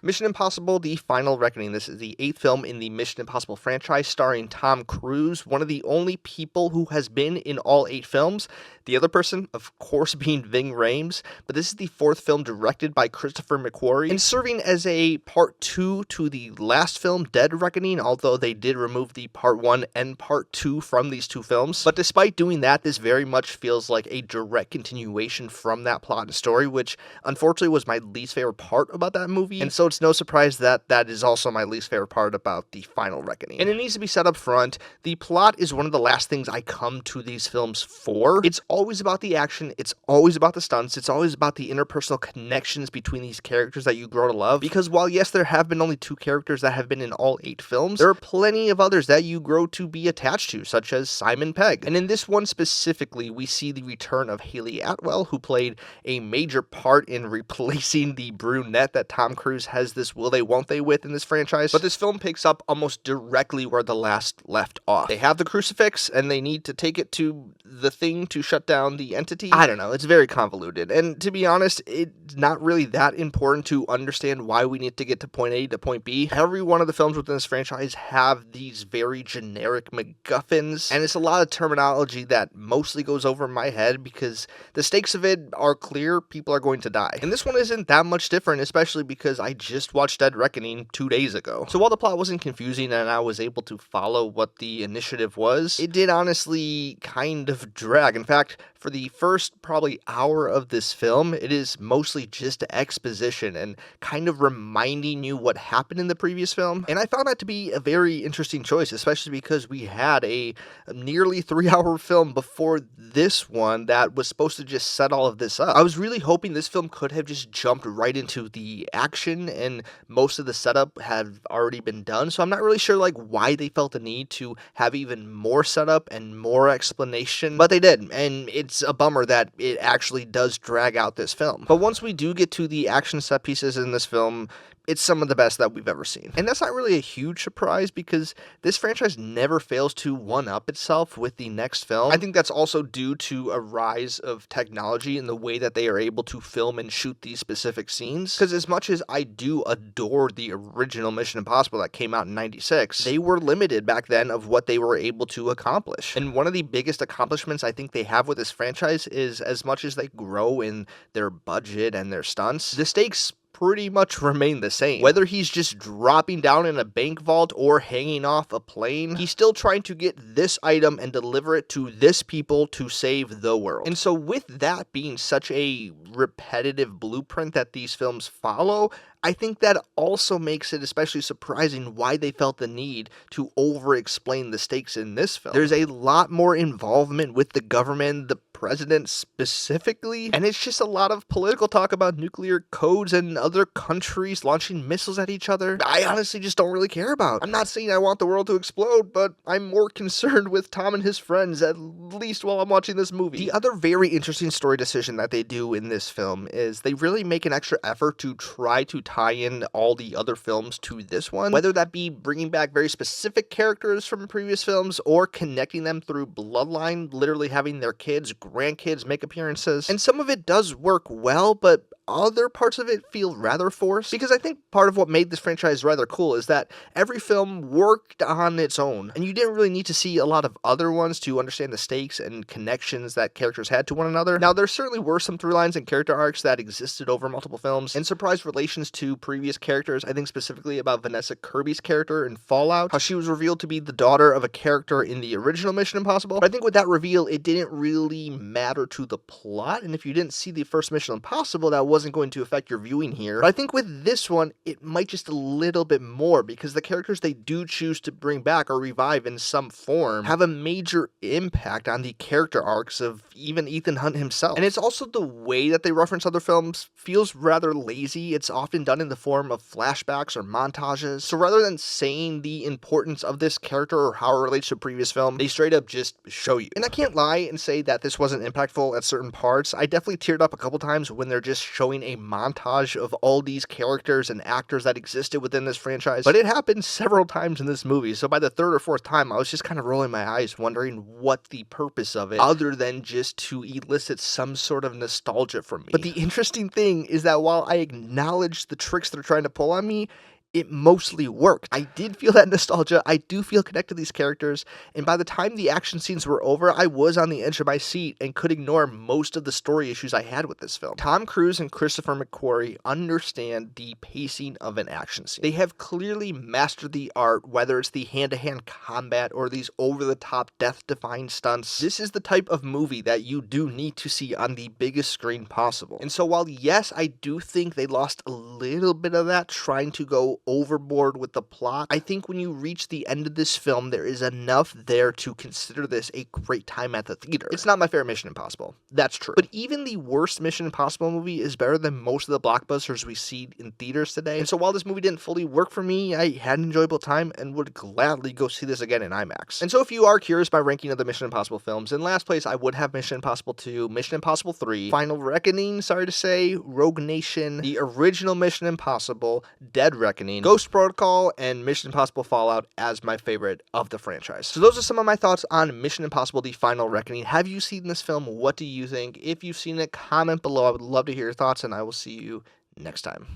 Mission Impossible: The Final Reckoning. This is the 8th film in the Mission Impossible franchise, starring Tom Cruise, one of the only people who has been in all 8 films. The other person, of course, being Ving Rhames, but this is the 4th film directed by Christopher McQuarrie, and serving as a part 2 to the last film, Dead Reckoning, although they did remove the part 1 and part 2 from these 2 films. But despite doing that, this very much feels like a direct continuation from that plot and story, which unfortunately was my least favorite part about that movie, and so it's no surprise that that is also my least favorite part about The Final Reckoning. And it needs to be set up front, the plot is one of the last things I come to these films for. It's always about the action, it's always about the stunts, it's always about the interpersonal connections between these characters that you grow to love, because while yes, there have been only 2 characters that have been in all 8 films, there are plenty of others that you grow to be attached to, such as Simon Pegg. And in this one specifically, we see the return of Hayley Atwell, who played a major part in replacing the brunette that Tom Cruise has this will they won't they with in this franchise. But this film picks up almost directly where the last left off. They have the crucifix and they need to take it to the thing to shut down the entity. I don't know, it's very convoluted, and to be honest, it's not really that important to understand why we need to get to point A to point B. Every one of the films within this franchise have these very generic MacGuffins, and it's a lot of terminology that mostly goes over my head because the stakes of it are clear, people are going to die. And this one isn't that much different, especially because I just watched Dead Reckoning 2 days ago. So while the plot wasn't confusing and I was able to follow what the initiative was, it did honestly kind of drag. In fact, for the first probably hour of this film, it is mostly just exposition and kind of reminding you what happened in the previous film. And I found that to be a very interesting choice, especially because we had a nearly 3-hour film before this one that was supposed to just set all of this up. I was really hoping this film could have just jumped right into the action, and most of the setup had already been done, so I'm not really sure like why they felt the need to have even more setup and more explanation, but they did, and it's a bummer that it actually does drag out this film. But once we do get to the action set pieces in this film, it's some of the best that we've ever seen. And that's not really a huge surprise because this franchise never fails to one-up itself with the next film. I think that's also due to a rise of technology in the way that they are able to film and shoot these specific scenes. Because as much as I do adore the original Mission Impossible that came out in '96, they were limited back then of what they were able to accomplish. And one of the biggest accomplishments I think they have with this franchise is, as much as they grow in their budget and their stunts, the stakes pretty much remain the same. Whether he's just dropping down in a bank vault or hanging off a plane, he's still trying to get this item and deliver it to this people to save the world. And so with that being such a repetitive blueprint that these films follow, I think that also makes it especially surprising why they felt the need to over-explain the stakes in this film. There's a lot more involvement with the government, the president specifically, and it's just a lot of political talk about nuclear codes and other countries launching missiles at each other I honestly just don't really care about. I'm not saying I want the world to explode, but I'm more concerned with Tom and his friends, at least while I'm watching this movie. The other very interesting story decision that they do in this film is they really make an extra effort to try to tie in all the other films to this one, whether that be bringing back very specific characters from previous films or connecting them through bloodline, literally having their kids, grandkids make appearances. And some of it does work well, but other parts of it feel rather forced, because I think part of what made this franchise rather cool is that every film worked on its own, and you didn't really need to see a lot of other ones to understand the stakes and connections that characters had to one another. Now, there certainly were some through lines and character arcs that existed over multiple films, and surprise relations to previous characters. I think specifically about Vanessa Kirby's character in Fallout, how she was revealed to be the daughter of a character in the original Mission Impossible. But I think with that reveal, it didn't really matter to the plot, and if you didn't see the first Mission Impossible, that wasn't going to affect your viewing here. But I think with this one, it might just a little bit more, because the characters they do choose to bring back or revive in some form have a major impact on the character arcs of even Ethan Hunt himself. And it's also the way that they reference other films feels rather lazy. It's often done in the form of flashbacks or montages. So rather than saying the importance of this character or how it relates to a previous film, they straight up just show you. And I can't lie and say that this wasn't impactful at certain parts. I definitely teared up a couple times when they're just showing showing a montage of all these characters and actors that existed within this franchise, but it happened several times in this movie, so by the third or fourth time, I was just kind of rolling my eyes, wondering what the purpose of it, other than just to elicit some sort of nostalgia from me. But the interesting thing is that while I acknowledge the tricks they're trying to pull on me, it mostly worked. I did feel that nostalgia, I do feel connected to these characters, and by the time the action scenes were over, I was on the edge of my seat and could ignore most of the story issues I had with this film. Tom Cruise and Christopher McQuarrie understand the pacing of an action scene. They have clearly mastered the art, whether it's the hand-to-hand combat or these over-the-top death-defying stunts. This is the type of movie that you do need to see on the biggest screen possible. And so while yes, I do think they lost a little bit of that trying to go overboard with the plot, I think when you reach the end of this film, there is enough there to consider this a great time at the theater. It's not my favorite Mission Impossible. That's true. But even the worst Mission Impossible movie is better than most of the blockbusters we see in theaters today. And so while this movie didn't fully work for me, I had an enjoyable time and would gladly go see this again in IMAX. And so if you are curious my ranking of the Mission Impossible films, in last place I would have Mission Impossible 2, Mission Impossible 3, Final Reckoning, sorry to say, Rogue Nation, the original Mission Impossible, Dead Reckoning, Ghost Protocol, and Mission Impossible Fallout as my favorite of the franchise. So those are some of my thoughts on Mission Impossible The Final Reckoning. Have you seen this film? What do you think? If you've seen it, comment below. I would love to hear your thoughts, and I will see you next time.